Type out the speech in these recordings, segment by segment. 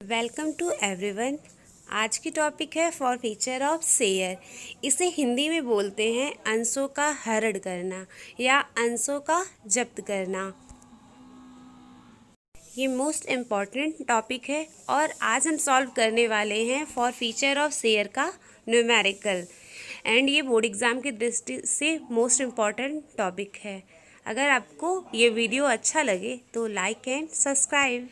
Welcome to everyone. आज की topic है फॉर फीचर ऑफ शेयर। इसे हिंदी में बोलते हैं अंशों का हरण करना या अंशों का जब्त करना। ये मोस्ट इम्पॉर्टेंट टॉपिक है और आज हम सॉल्व करने वाले हैं फॉर फीचर ऑफ शेयर का न्यूमेरिकल। एंड ये बोर्ड एग्ज़ाम की दृष्टि से मोस्ट इम्पॉर्टेंट टॉपिक है। अगर आपको ये वीडियो अच्छा लगे तो लाइक एंड सब्सक्राइब।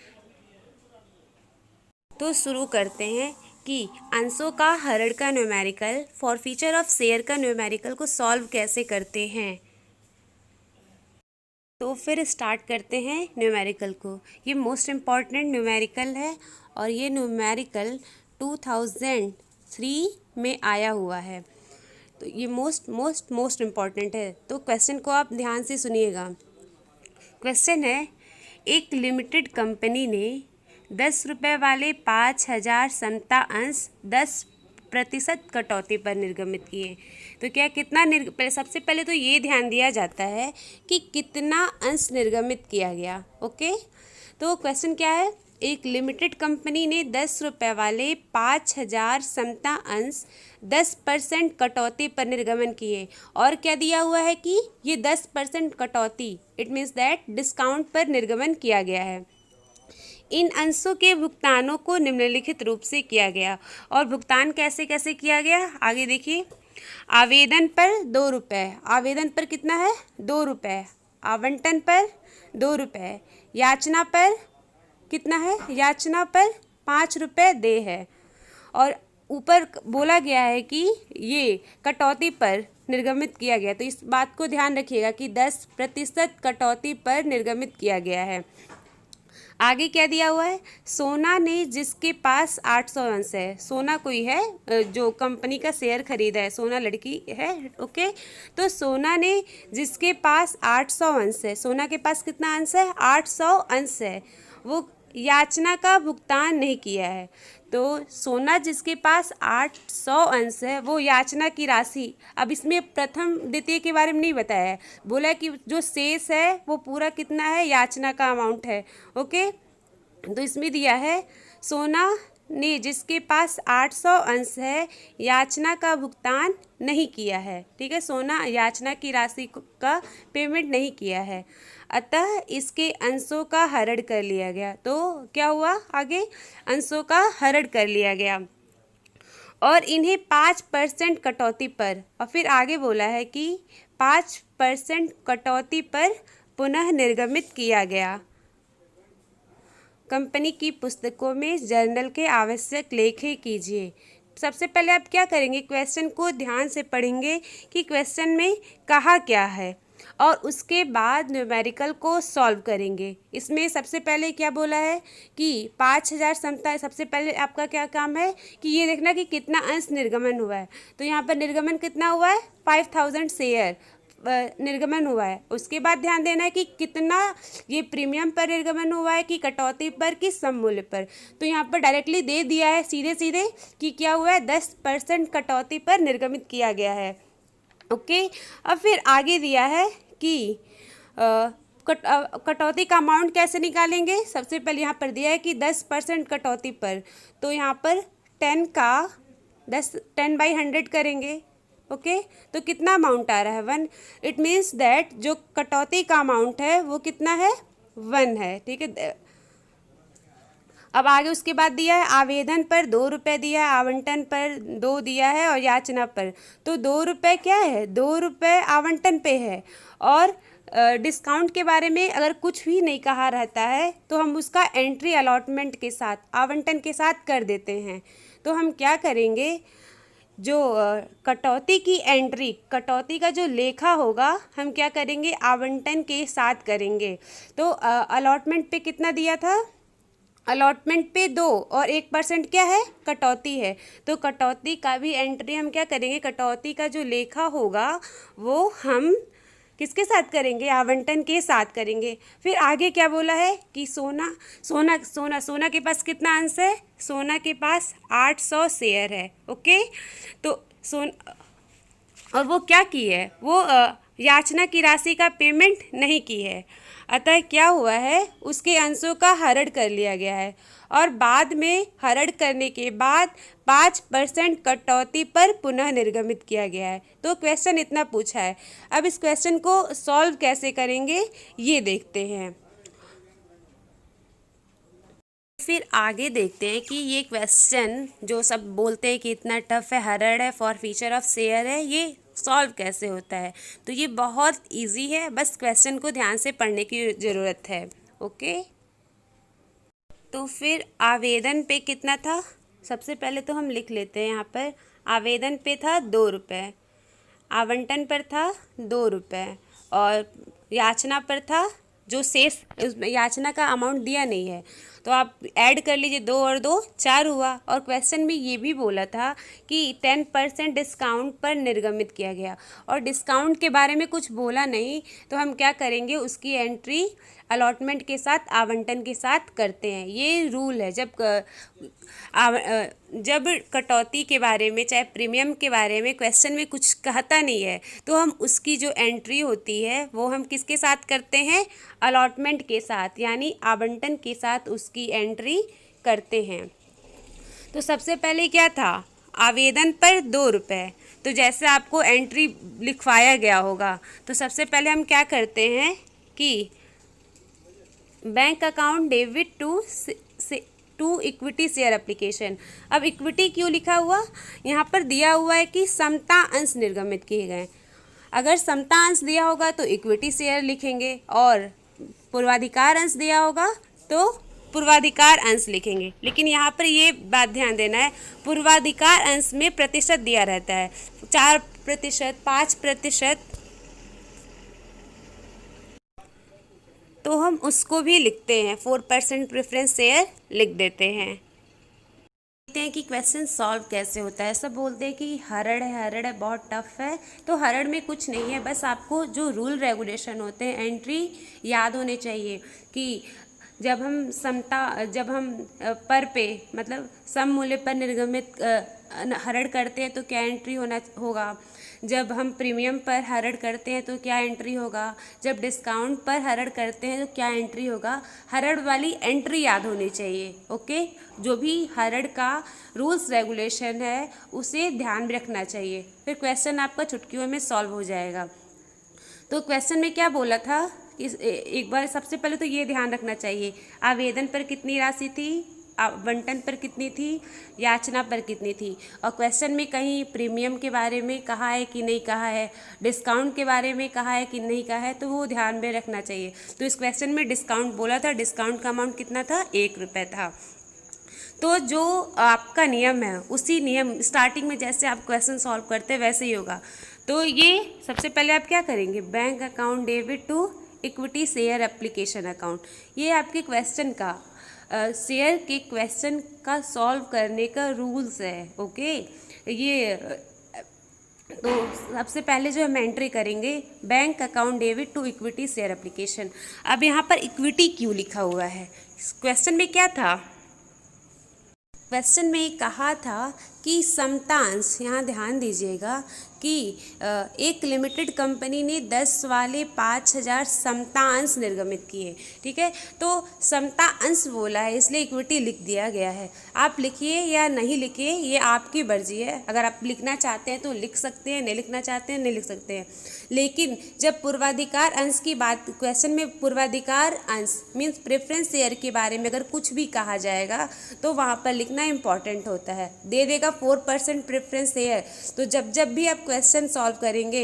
तो शुरू करते हैं कि अंशों का हरण का numerical for feature of share का न्यूमेरिकल को सॉल्व कैसे करते हैं। तो फिर स्टार्ट करते हैं न्यूमेरिकल को। ये मोस्ट इम्पॉर्टेंट न्यूमेरिकल है और ये न्यूमेरिकल 2003 में आया हुआ है। तो ये मोस्ट इम्पॉर्टेंट है। तो क्वेश्चन को आप ध्यान से सुनिएगा। क्वेश्चन है, एक लिमिटेड कंपनी ने 10 रुपये वाले 5000 समता अंश 10% कटौती पर निर्गमित किए। तो क्या कितना सबसे पहले तो ये ध्यान दिया जाता है कि कितना अंश निर्गमित किया गया। ओके, तो क्वेश्चन क्या है, एक लिमिटेड कंपनी ने 10 रुपये वाले 5000 समता अंश 10% कटौती पर निर्गमन किए और क्या दिया हुआ है कि ये 10% कटौती, इट मीन्स दैट डिस्काउंट पर निर्गमन किया गया है। इन अंशों के भुगतानों को निम्नलिखित रूप से किया गया। और भुगतान कैसे कैसे किया गया, आगे देखिए। आवेदन पर 2 रुपये, आवेदन पर कितना है 2 रुपये, आवंटन पर 2 रुपये, याचना पर कितना है, याचना पर 5 रुपये दे है। और ऊपर बोला गया है कि ये कटौती पर निर्गमित किया गया। तो इस बात को ध्यान रखिएगा कि 10% कटौती पर निर्गमित किया गया है। आगे क्या दिया हुआ है, सोना ने जिसके पास 800 अंश है, सोना कोई है जो कंपनी का शेयर खरीदा है, सोना लड़की है। ओके, तो सोना ने जिसके पास 800 अंश है, सोना के पास कितना अंश है 800 अंश है, वो याचना का भुगतान नहीं किया है। तो सोना जिसके पास 800 अंश है वो याचना की राशि, अब इसमें प्रथम द्वितीय के बारे में नहीं बताया है, बोला कि जो शेष है वो पूरा कितना है, याचना का अमाउंट है। ओके, तो इसमें दिया है सोना ने जिसके पास 800 अंश है याचना का भुगतान नहीं किया है। ठीक है, सोना याचना की राशि का पेमेंट नहीं किया है, अतः इसके अंशों का हरण कर लिया गया। तो क्या हुआ, आगे अंशों का हरण कर लिया गया और इन्हें 5% कटौती पर, और फिर आगे बोला है कि 5% कटौती पर पुनः निर्गमित किया गया। कंपनी की पुस्तकों में जर्नल के आवश्यक लेखे कीजिए। सबसे पहले आप क्या करेंगे, क्वेश्चन को ध्यान से पढ़ेंगे कि क्वेश्चन में कहा क्या है और उसके बाद न्यूमेरिकल को सॉल्व करेंगे। इसमें सबसे पहले क्या बोला है कि 5000 समता है। सबसे पहले आपका क्या काम है कि ये देखना कि कितना अंश निर्गमन हुआ है। तो यहाँ पर निर्गमन कितना हुआ है, 5000 शेयर निर्गमन हुआ है। उसके बाद ध्यान देना है कि कितना ये प्रीमियम पर निर्गमन हुआ है कि कटौती पर कि सम मूल्य पर। तो यहाँ पर डायरेक्टली दे दिया है सीधे सीधे कि क्या हुआ है, 10% कटौती पर निर्गमित किया गया है। ओके, अब फिर आगे दिया है कि कटौती का अमाउंट कैसे निकालेंगे। सबसे पहले यहाँ पर दिया है कि 10% कटौती पर, तो यहाँ पर 10 बाई 100 करेंगे। ओके, तो कितना अमाउंट आ रहा है 1। इट मीन्स दैट जो कटौती का अमाउंट है वो कितना है 1 है। ठीक है, अब आगे उसके बाद दिया है आवेदन पर 2 रुपये दिया है, आवंटन पर 2 दिया है और याचना पर। तो 2 रुपये क्या है, 2 रुपये आवंटन पे है। और डिस्काउंट के बारे में अगर कुछ भी नहीं कहा रहता है तो हम उसका एंट्री अलॉटमेंट के साथ, आवंटन के साथ कर देते हैं। तो हम क्या करेंगे, जो कटौती की एंट्री, कटौती का जो लेखा होगा हम क्या करेंगे, आवंटन के साथ करेंगे। तो अलॉटमेंट पे कितना दिया था, अलॉटमेंट पे 2 और 1% क्या है, कटौती है। तो कटौती का भी एंट्री हम क्या करेंगे, कटौती का जो लेखा होगा वो हम किसके साथ करेंगे, आवंटन के साथ करेंगे। फिर आगे क्या बोला है कि सोना के पास कितना अंश है, सोना के पास 800 शेयर है। ओके, तो और वो क्या की है, वो याचना की राशि का पेमेंट नहीं की है, अतः क्या हुआ है, उसके अंशों का हरण कर लिया गया है और बाद में हरण करने के बाद 5% कटौती पर पुनः निर्गमित किया गया है। तो क्वेश्चन इतना पूछा है। अब इस क्वेश्चन को सॉल्व कैसे करेंगे ये देखते हैं। फिर आगे देखते हैं कि ये क्वेश्चन जो सब बोलते हैं कि इतना टफ है, हरण है, फॉर फीचर ऑफ शेयर है, ये सॉल्व कैसे होता है। तो ये बहुत इजी है, बस क्वेश्चन को ध्यान से पढ़ने की ज़रूरत है। ओके, तो फिर आवेदन पे कितना था, सबसे पहले तो हम लिख लेते हैं। यहाँ पर आवेदन पे था 2 रुपये, आवंटन पर था 2 रुपये और याचना पर था, जो शेष उसमें याचना का अमाउंट दिया नहीं है तो आप ऐड कर लीजिए, 2 और 2 4 हुआ। और क्वेश्चन में ये भी बोला था कि 10% डिस्काउंट पर निर्गमित किया गया और डिस्काउंट के बारे में कुछ बोला नहीं, तो हम क्या करेंगे, उसकी एंट्री अलॉटमेंट के साथ, आवंटन के साथ करते हैं। ये रूल है। जब कटौती के बारे में, चाहे प्रीमियम के बारे में क्वेश्चन में कुछ कहता नहीं है तो हम उसकी जो एंट्री होती है वो हम किसके साथ करते हैं, अलॉटमेंट के साथ, यानी आवंटन के साथ उसकी एंट्री करते हैं। तो सबसे पहले क्या था, आवेदन पर 2 रुपये। तो जैसे आपको एंट्री लिखवाया गया होगा तो सबसे पहले हम क्या करते हैं कि bank account debit to equity share application. अब इक्विटी क्यों लिखा हुआ, यहाँ पर दिया हुआ है कि समता अंश निर्गमित किए गए। अगर समता अंश दिया होगा तो इक्विटी शेयर लिखेंगे और पूर्वाधिकार अंश दिया होगा तो पूर्वाधिकार अंश लिखेंगे। लेकिन यहाँ पर ये बात ध्यान देना है, पूर्वाधिकार अंश में प्रतिशत दिया रहता है, 4%, 5%, तो हम उसको भी लिखते हैं, 4% प्रेफरेंस शेयर लिख देते हैं। देखते हैं कि क्वेश्चन सॉल्व कैसे होता है। सब बोलते हैं कि हरण है बहुत टफ है, तो हरण में कुछ नहीं है, बस आपको जो रूल रेगुलेशन होते हैं, एंट्री याद होने चाहिए कि जब हम पर पे मतलब सम मूल्य पर निर्गमित हरण करते हैं तो क्या एंट्री होगा, जब हम प्रीमियम पर हरण करते हैं तो क्या एंट्री होगा, जब डिस्काउंट पर हरण करते हैं तो क्या एंट्री होगा। हरण वाली एंट्री याद होनी चाहिए। ओके, जो भी हरण का रूल्स रेगुलेशन है उसे ध्यान में रखना चाहिए, फिर क्वेश्चन आपका चुटकियों में सॉल्व हो जाएगा। तो क्वेश्चन में क्या बोला था, एक बार सबसे पहले तो ये ध्यान रखना चाहिए, आवेदन पर कितनी राशि थी, आवंटन पर कितनी थी, याचना पर कितनी थी। और क्वेश्चन में कहीं प्रीमियम के बारे में कहा है कि नहीं कहा है, डिस्काउंट के बारे में कहा है कि नहीं कहा है, तो वो ध्यान में रखना चाहिए। तो इस क्वेश्चन में डिस्काउंट बोला था, डिस्काउंट का अमाउंट कितना था, 1 रुपये था। तो जो आपका नियम है उसी नियम स्टार्टिंग में जैसे आप क्वेश्चन सॉल्व करते हैं वैसे ही होगा। तो ये सबसे पहले आप क्या करेंगे, bank account debit to equity share application account, ये आपके क्वेश्चन का शेयर के क्वेश्चन का सॉल्व करने का रूल्स है। ओके, ये तो सबसे पहले जो हम एंट्री करेंगे, bank account debit to equity share application. अब यहाँ पर इक्विटी क्यों लिखा हुआ है, क्वेश्चन में क्या था, क्वेश्चन में कहा था कि समतांश, यहाँ ध्यान दीजिएगा कि एक लिमिटेड कंपनी ने 10 वाले 5000 समता अंश निर्गमित किए। ठीक है, तो समता अंश बोला है इसलिए इक्विटी लिख दिया गया है। आप लिखिए या नहीं लिखिए ये आपकी मर्जी है, अगर आप लिखना चाहते हैं तो लिख सकते हैं, नहीं लिखना चाहते हैं नहीं लिख सकते हैं। लेकिन जब पूर्वाधिकार अंश की बात, क्वेश्चन में पूर्वाधिकार अंश मीन्स प्रेफरेंस शेयर के बारे में अगर कुछ भी कहा जाएगा तो वहाँ पर लिखना इम्पॉर्टेंट होता है। दे देगा 4% प्रेफरेंस शेयर, तो जब भी आप क्वेश्चन सॉल्व करेंगे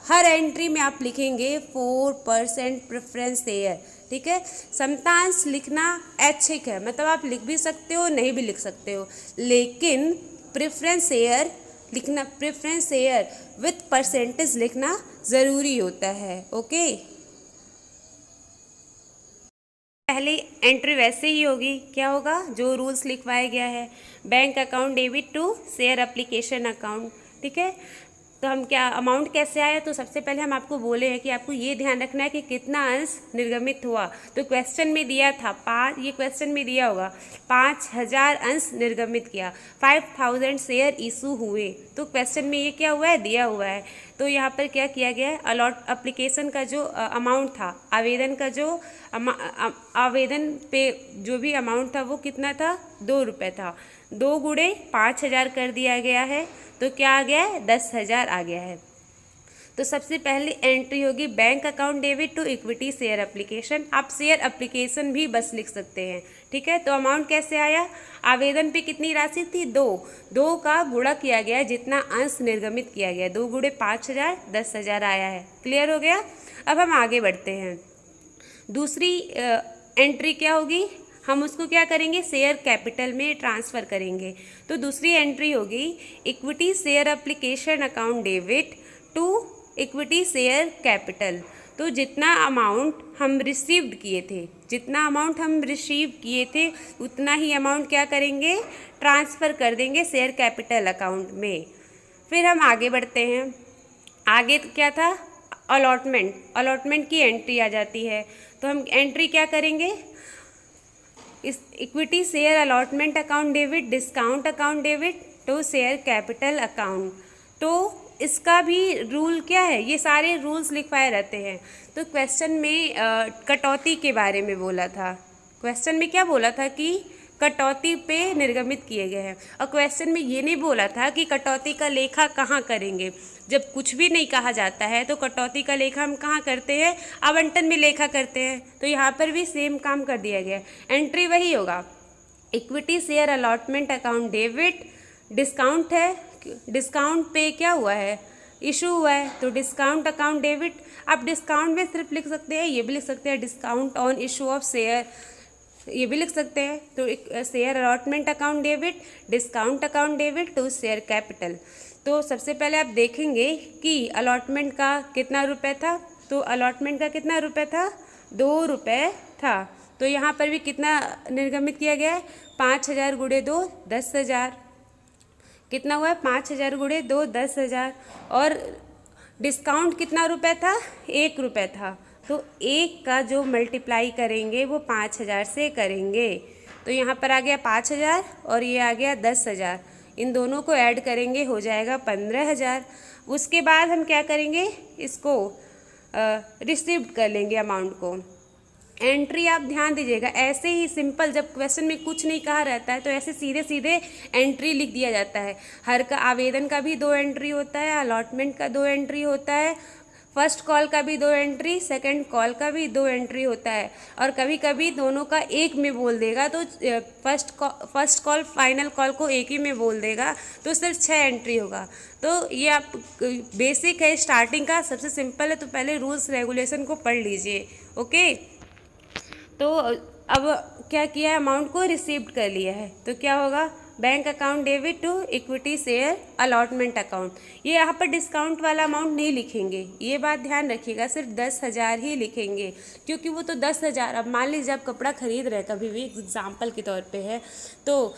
हर एंट्री में आप लिखेंगे 4% प्रेफरेंस शेयर। ठीक है, समतांश लिखना ऐच्छिक है, मतलब आप लिख भी सकते हो नहीं भी लिख सकते हो, लेकिन प्रेफरेंस शेयर लिखना, प्रेफरेंस शेयर विथ परसेंटेज लिखना ज़रूरी होता है। ओके, पहले एंट्री वैसे ही होगी, क्या होगा, जो रूल्स लिखवाया गया है, bank account debit to share application account. ठीक है, तो हम क्या अमाउंट कैसे आया, तो सबसे पहले हम आपको बोले हैं कि आपको ये ध्यान रखना है कि कितना अंश निर्गमित हुआ। तो क्वेश्चन में दिया था 5, ये क्वेश्चन में दिया होगा 5000 अंश निर्गमित किया, 5000 शेयर इशू हुए। तो क्वेश्चन में ये क्या हुआ है, दिया हुआ है। तो यहाँ पर क्या किया गया है, अलॉट एप्लीकेशन का जो अमाउंट था, आवेदन का जो आवेदन पे जो भी अमाउंट था वो कितना था, 2 रुपये था। 2 गुणे 5,000 कर दिया गया है, तो क्या आ गया है, 10,000 आ गया है। तो सबसे पहली एंट्री होगी bank account debit to equity share application. आप शेयर एप्लीकेशन भी बस लिख सकते हैं, ठीक है। तो अमाउंट कैसे आया, आवेदन पे कितनी राशि थी, 2 का गुणा किया गया, जितना अंश निर्गमित किया गया, 2 गुणे 5,000, 10,000 आया है। क्लियर हो गया। अब हम आगे बढ़ते हैं। दूसरी एंट्री क्या होगी, हम उसको क्या करेंगे, शेयर कैपिटल में ट्रांसफ़र करेंगे। तो दूसरी एंट्री होगी equity share application account debit to equity share capital. तो जितना अमाउंट हम रिसीव्ड किए थे, जितना अमाउंट हम रिसीव किए थे उतना ही अमाउंट क्या करेंगे, ट्रांसफ़र कर देंगे शेयर कैपिटल अकाउंट में। फिर हम आगे बढ़ते हैं। आगे क्या था, अलॉटमेंट की एंट्री आ जाती है। तो हम एंट्री क्या करेंगे, इस equity share allotment account debit discount account debit to share capital account. तो इसका भी रूल क्या है, ये सारे रूल्स लिखवाए रहते हैं। तो क्वेश्चन में कटौती के बारे में बोला था, क्वेश्चन में क्या बोला था कि कटौती पे निर्गमित किए गए हैं, और क्वेश्चन में ये नहीं बोला था कि कटौती का लेखा कहाँ करेंगे। जब कुछ भी नहीं कहा जाता है तो कटौती का लेखा हम कहाँ करते हैं, आवंटन में लेखा करते हैं। तो यहाँ पर भी सेम काम कर दिया गया है। एंट्री वही होगा, equity share allotment account debit, discount है, डिस्काउंट पे क्या हुआ है, इशू हुआ है, तो डिस्काउंट अकाउंट डेबिट। आप डिस्काउंट में सिर्फ लिख सकते हैं, ये भी लिख सकते हैं discount on issue of share, ये भी लिख सकते हैं। तो share allotment account debit, discount account debit to share capital. तो सबसे पहले आप देखेंगे कि अलॉटमेंट का कितना रुपए था, तो अलॉटमेंट का कितना रुपए था, 2 रुपये था। तो यहाँ पर भी कितना निर्गमित किया गया है, 5,000 गुणे 2, 10,000। कितना हुआ है, 5,000 गुणे 2, 10,000। और डिस्काउंट कितना रुपए था, 1 रुपये था। तो 1 का जो मल्टीप्लाई करेंगे वो 5,000 से करेंगे। तो यहाँ पर आ गया 5,000 और ये आ गया 10,000। इन दोनों को ऐड करेंगे हो जाएगा 15,000। उसके बाद हम क्या करेंगे, इसको रिसीव्ड कर लेंगे अमाउंट को। एंट्री आप ध्यान दीजिएगा, ऐसे ही सिंपल, जब क्वेश्चन में कुछ नहीं कहा रहता है तो ऐसे सीधे सीधे एंट्री लिख दिया जाता है। हर का आवेदन का भी 2 एंट्री होता है, अलॉटमेंट का 2 एंट्री होता है, फर्स्ट कॉल का भी 2 एंट्री, सेकंड कॉल का भी 2 एंट्री होता है। और कभी कभी दोनों का एक में बोल देगा, तो फर्स्ट कॉल फाइनल कॉल को एक ही में बोल देगा, तो सिर्फ 6 एंट्री होगा। तो ये आप बेसिक है, स्टार्टिंग का सबसे सिंपल है। तो पहले रूल्स रेगुलेशन को पढ़ लीजिए, ओके। तो अब क्या किया है, अमाउंट को रिसीव्ड कर लिया है, तो क्या होगा, bank account debit to equity share allotment account. ये यहाँ पर डिस्काउंट वाला अमाउंट नहीं लिखेंगे, ये बात ध्यान रखिएगा, सिर्फ 10,000 ही लिखेंगे, क्योंकि वो तो 10,000। अब मान लीजिए आप कपड़ा खरीद रहे हैं, कभी भी एग्जाम्पल के तौर पे है, तो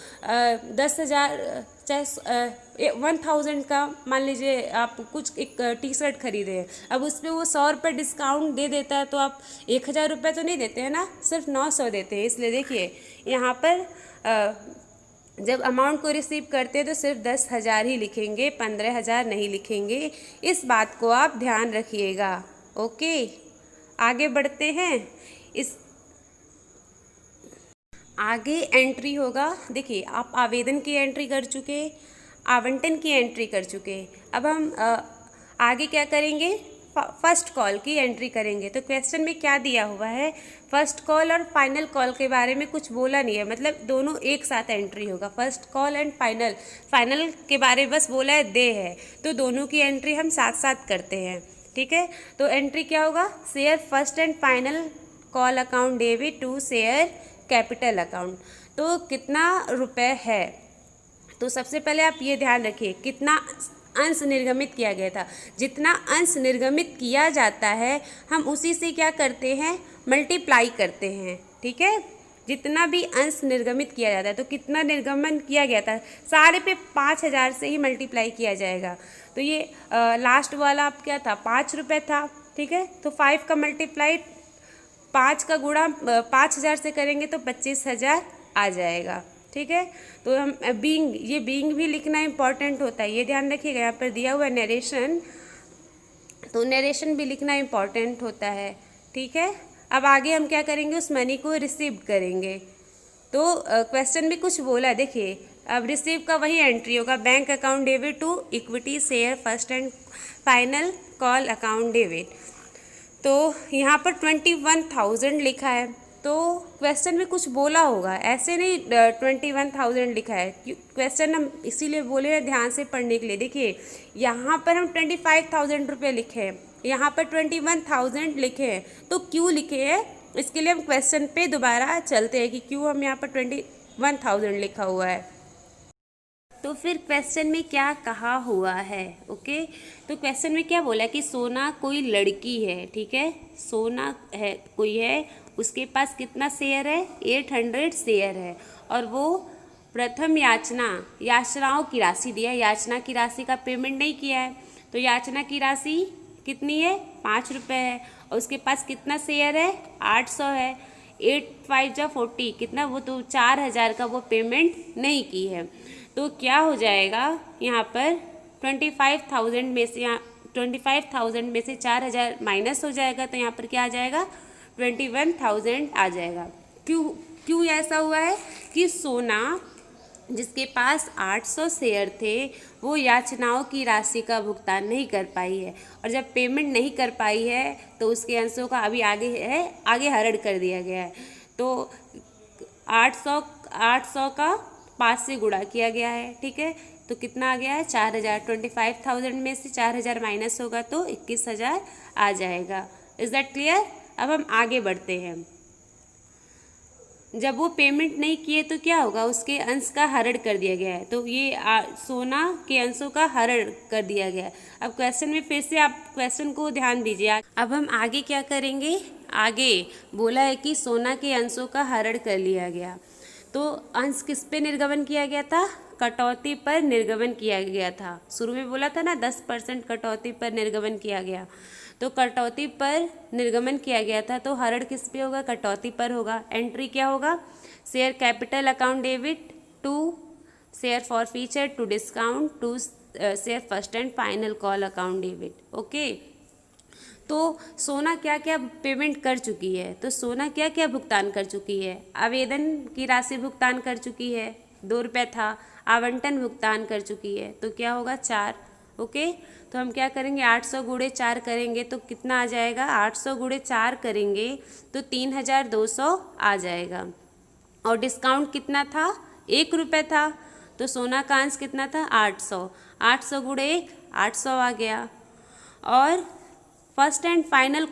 10,000 चाहे 1,000 का मान लीजिए आप कुछ एक टी शर्ट खरीदे हैं, अब उस पर वो 100 रुपये डिस्काउंट दे देता है, तो आप 1,000 रुपये तो नहीं देते हैं ना, सिर्फ 900 देते हैं। इसलिए देखिए यहाँ पर जब अमाउंट को रिसीव करते हैं तो सिर्फ 10,000 ही लिखेंगे, 15,000 नहीं लिखेंगे। इस बात को आप ध्यान रखिएगा, ओके। आगे बढ़ते हैं। इस आगे एंट्री होगा, देखिए आप आवेदन की एंट्री कर चुके, आवंटन की एंट्री कर चुके। अब हम आगे क्या करेंगे, फर्स्ट कॉल की एंट्री करेंगे। तो क्वेश्चन में क्या दिया हुआ है, फर्स्ट कॉल और फाइनल कॉल के बारे में कुछ बोला नहीं है, मतलब दोनों एक साथ एंट्री होगा, फर्स्ट कॉल एंड फाइनल के बारे में बस बोला है दे है, तो दोनों की एंट्री हम साथ साथ करते हैं, ठीक है। तो एंट्री क्या होगा, share first and final call account debit to share capital account. तो कितना रुपए है, तो सबसे पहले आप ये ध्यान रखिए कितना अंश निर्गमित किया गया था। जितना अंश निर्गमित किया जाता है हम उसी से क्या करते हैं, मल्टीप्लाई करते हैं, ठीक है। जितना भी अंश निर्गमित किया जाता है, तो कितना निर्गमन किया गया था, सारे पे 5,000 से ही मल्टीप्लाई किया जाएगा। तो ये लास्ट वाला आप क्या था, 5 रुपये था, ठीक है। तो 5 का मल्टीप्लाई 5 का गुणा 5,000 से करेंगे तो 25,000 आ जाएगा, ठीक है। तो हम बीइंग भी लिखना इंपॉर्टेंट होता है, ये ध्यान रखिएगा। यहाँ पर दिया हुआ नरेशन तो नरेशन भी लिखना इम्पॉर्टेंट होता है, ठीक है। अब आगे हम क्या करेंगे, उस मनी को रिसीव करेंगे। तो क्वेश्चन में कुछ बोला, देखिए अब रिसीव का वही एंट्री होगा, bank account debit to equity share first and final call account debit. तो यहाँ पर 21,000 लिखा है, तो क्वेश्चन में कुछ बोला होगा, ऐसे नहीं 21,000 लिखा है। क्वेश्चन हम इसीलिए बोले हैं ध्यान से पढ़ने के लिए। देखिए यहाँ पर हम 25,000 रुपये लिखे हैं, यहाँ पर 21,000 लिखे हैं, तो क्यों लिखे हैं इसके लिए हम क्वेश्चन पे दोबारा चलते हैं कि क्यों हम यहाँ पर 21,000 लिखा हुआ है। तो फिर क्वेश्चन में क्या कहा हुआ है, ओके। तो क्वेश्चन में क्या बोला कि सोना कोई लड़की है, ठीक है, सोना है कोई है, उसके पास कितना शेयर है, 800 शेयर है, और वो प्रथम याचनाओं की राशि दिया है, याचना की राशि का पेमेंट नहीं किया है, तो याचना की राशि कितनी है, 5 रुपये है, और उसके पास कितना शेयर है, 800 है, 8 5 जा 40 कितना, वो तो 4,000 का वो पेमेंट नहीं की है। तो क्या हो जाएगा यहाँ पर 25,000 में से 4,000 माइनस हो जाएगा, तो यहाँ पर क्या आ जाएगा 21,000 आ जाएगा। क्यों ऐसा हुआ है कि सोना जिसके पास 800 शेयर थे वो याचनाओं की राशि का भुगतान नहीं कर पाई है, और जब पेमेंट नहीं कर पाई है तो उसके अंशों का अभी आगे हरण कर दिया गया है। तो 800 का 5 से गुणा किया गया है, ठीक है, तो कितना आ गया है 4,000। 25,000 में से 4,000 माइनस होगा तो 21,000 आ जाएगा। Is that clear. अब हम आगे बढ़ते हैं। जब वो पेमेंट नहीं किए तो क्या होगा, उसके अंश का हरण कर दिया गया है, तो ये सोना के अंशों का हरण कर दिया गया है। अब क्वेश्चन में फिर से आप क्वेश्चन को ध्यान दीजिए। अब हम आगे क्या करेंगे, आगे बोला है कि सोना के अंशों का हरण कर लिया गया, तो अंश किस पे निर्गमन किया गया था, कटौती पर निर्गमन किया गया था। शुरू में बोला था ना 10% कटौती पर निर्गमन किया गया, तो कटौती पर निर्गमन किया गया था, तो हरण किस पे होगा, कटौती पर होगा। एंट्री क्या होगा, share capital account debit to share forfeiture to discount to share first and final call account debit, okay. तो सोना क्या क्या पेमेंट कर चुकी है, तो सोना क्या क्या भुगतान कर चुकी है, आवेदन की राशि भुगतान कर चुकी है, 2 रुपये था, आवंटन भुगतान कर चुकी है, तो क्या होगा 4, ओके। तो हम क्या करेंगे 800 गुणे 4 करेंगे तो कितना आ जाएगा, 800 गुणे 4 करेंगे तो 3,200 आ जाएगा। और डिस्काउंट कितना था, 1 रुपये था, तो सोना का अंश कितना था 800, 800 गुणे 1 800 आ गया। और फर्स्ट एंड फाइनल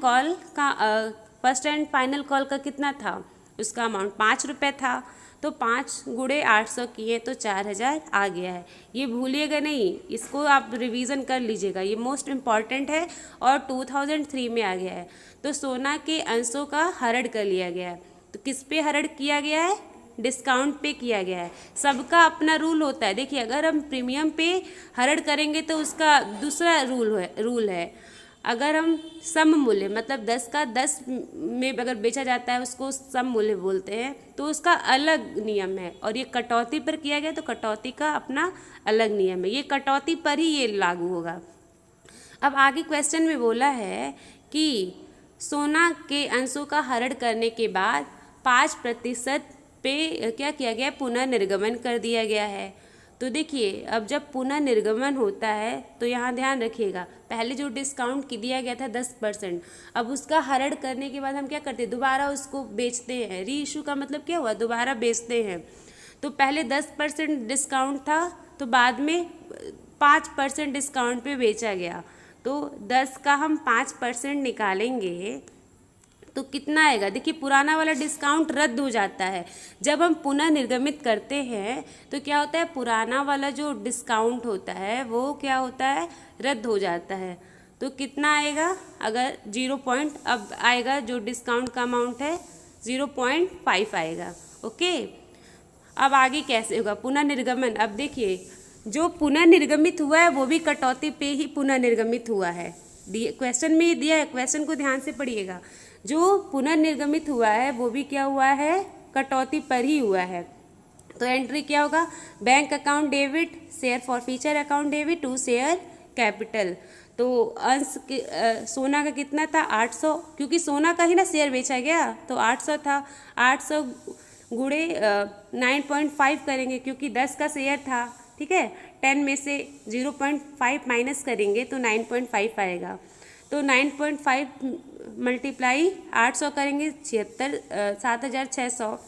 कॉल का कितना था, उसका अमाउंट 5 रुपये था, तो 5 गुणे 800 किए तो 4,000 आ गया है। ये भूलिएगा नहीं, इसको आप रिवीजन कर लीजिएगा, ये मोस्ट इम्पॉर्टेंट है और 2003 में आ गया है। तो सोना के अंशों का हरण कर लिया गया है, तो किस पे हरण किया गया है, डिस्काउंट पे किया गया है। सबका अपना रूल होता है। देखिए अगर हम प्रीमियम पे हरण करेंगे तो उसका दूसरा रूल है। अगर हम सम मूल्य मतलब 10 का 10 में अगर बेचा जाता है उसको सम मूल्य बोलते हैं, तो उसका अलग नियम है। और ये कटौती पर किया गया तो कटौती का अपना अलग नियम है, ये कटौती पर ही ये लागू होगा। अब आगे क्वेश्चन में बोला है कि सोना के अंशों का हरण करने के बाद 5% पे क्या किया गया, पुनः निर्गमन कर दिया गया है। तो देखिए अब जब पुनः निर्गमन होता है तो यहाँ ध्यान रखिएगा, पहले जो डिस्काउंट दिया गया था 10%, अब उसका हरण करने के बाद हम क्या करते हैं, दोबारा उसको बेचते हैं। री इशू का मतलब क्या हुआ, दोबारा बेचते हैं। तो पहले 10% डिस्काउंट था, तो बाद में 5% डिस्काउंट पे बेचा गया, तो 10 का हम 5% निकालेंगे तो कितना आएगा। देखिए पुराना वाला डिस्काउंट रद्द हो जाता है। जब हम पुनः निर्गमित करते हैं तो क्या होता है, पुराना वाला जो डिस्काउंट होता है वो क्या होता है, रद्द हो जाता है। तो कितना आएगा, अगर 0. अब आएगा जो डिस्काउंट का अमाउंट है 0.5 आएगा, ओके। अब आगे कैसे होगा पुनः निर्गमन। अब देखिए जो पुनः निर्गमित हुआ है वो भी कटौती पे ही पुनः निर्गमित हुआ है। क्वेश्चन में ही दिया है, क्वेश्चन को ध्यान से पढ़िएगा। जो पुनर्निर्गमित हुआ है वो भी क्या हुआ है, कटौती पर ही हुआ है। तो एंट्री क्या होगा, bank account debit share forfeiture account debit to share capital. तो अंश सोना का कितना था 800, क्योंकि सोना का ही ना शेयर बेचा गया तो 800 था। 800 गुणे 9.5 करेंगे क्योंकि 10 का शेयर था, ठीक है। 10 में से 0.5 माइनस करेंगे तो 9.5 आएगा। तो 9.5 मल्टीप्लाई 800 करेंगे 7600।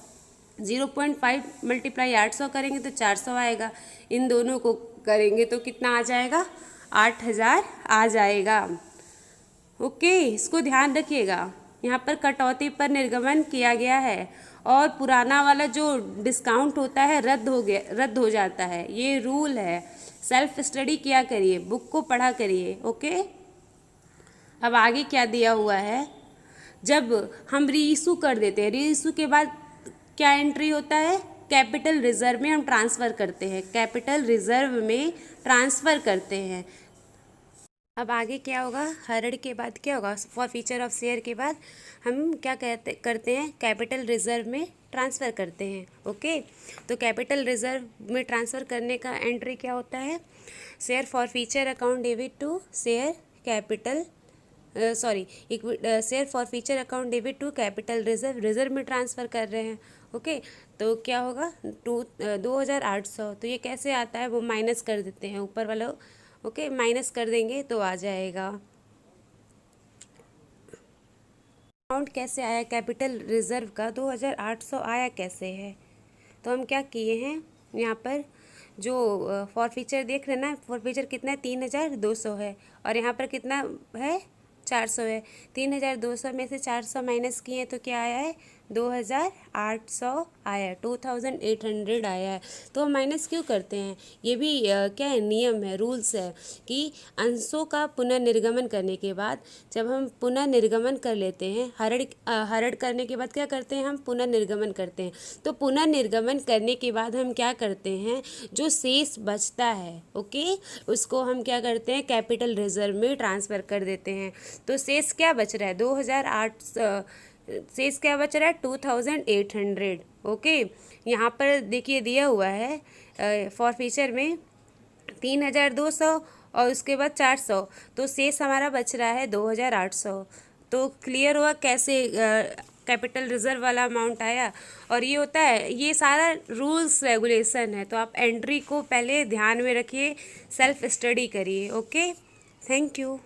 0.5 मल्टीप्लाई 800 करेंगे तो 400 आएगा। इन दोनों को करेंगे तो कितना आ जाएगा, 8000 आ जाएगा। ओके, इसको ध्यान रखिएगा। यहाँ पर कटौती पर निर्गमन किया गया है और पुराना वाला जो डिस्काउंट होता है रद्द हो जाता है, ये रूल है। सेल्फ स्टडी किया करिए, बुक को पढ़ा करिए। ओके, अब आगे क्या दिया हुआ है, जब हम रीइशू कर देते हैं, रीइशू के बाद क्या एंट्री होता है, कैपिटल रिजर्व में हम ट्रांसफ़र करते हैं, कैपिटल रिजर्व में ट्रांसफ़र करते हैं। अब आगे क्या होगा, हरड़ के बाद क्या होगा, फॉर फीचर ऑफ शेयर के बाद हम क्या करते हैं, कैपिटल रिजर्व में ट्रांसफ़र करते हैं। ओके, तो कैपिटल रिजर्व में ट्रांसफ़र करने का एंट्री क्या होता है, share forfeiture account debit to share capital share forfeiture account debit to capital reserve में ट्रांसफ़र कर रहे हैं। ओके, तो क्या होगा 2800। तो ये कैसे आता है वो माइनस कर देते हैं ऊपर वाला। ओके, माइनस कर देंगे तो आ जाएगा। अमाउंट कैसे आया कैपिटल रिजर्व का, 2800 आया कैसे है, तो हम क्या किए हैं, यहाँ पर जो फॉर फीचर देख रहे हैं ना, फॉर फीचर कितना है 3200 है और यहाँ पर कितना है 400 है। 3200 में से 400 माइनस किए तो क्या आया है, 2800 आया, 2800 आया है। तो हम माइनस क्यों करते हैं, ये भी क्या है, नियम है, रूल्स है कि अंशों का पुनर्निर्गमन करने के बाद जब हम पुनर्निर्गमन कर लेते हैं, हरड़ करने के बाद क्या करते हैं, हम पुनर्निर्गमन करते हैं। तो पुनर्निर्गमन करने के बाद हम क्या करते हैं, जो शेष बचता है, ओके, उसको हम क्या करते हैं, कैपिटल रिजर्व में ट्रांसफ़र कर देते हैं। तो शेष क्या बच रहा है, 2800, शेष क्या बच रहा है 2800। ओके, यहाँ पर देखिए दिया हुआ है फॉर फीचर में 3200 और उसके बाद 400, तो शेष हमारा बच रहा है 2800। तो क्लियर हुआ कैसे कैपिटल रिजर्व वाला अमाउंट आया। और ये होता है, ये सारा रूल्स रेगुलेशन है, तो आप एंट्री को पहले ध्यान में रखिए, सेल्फ स्टडी करिए। Okay, thank you.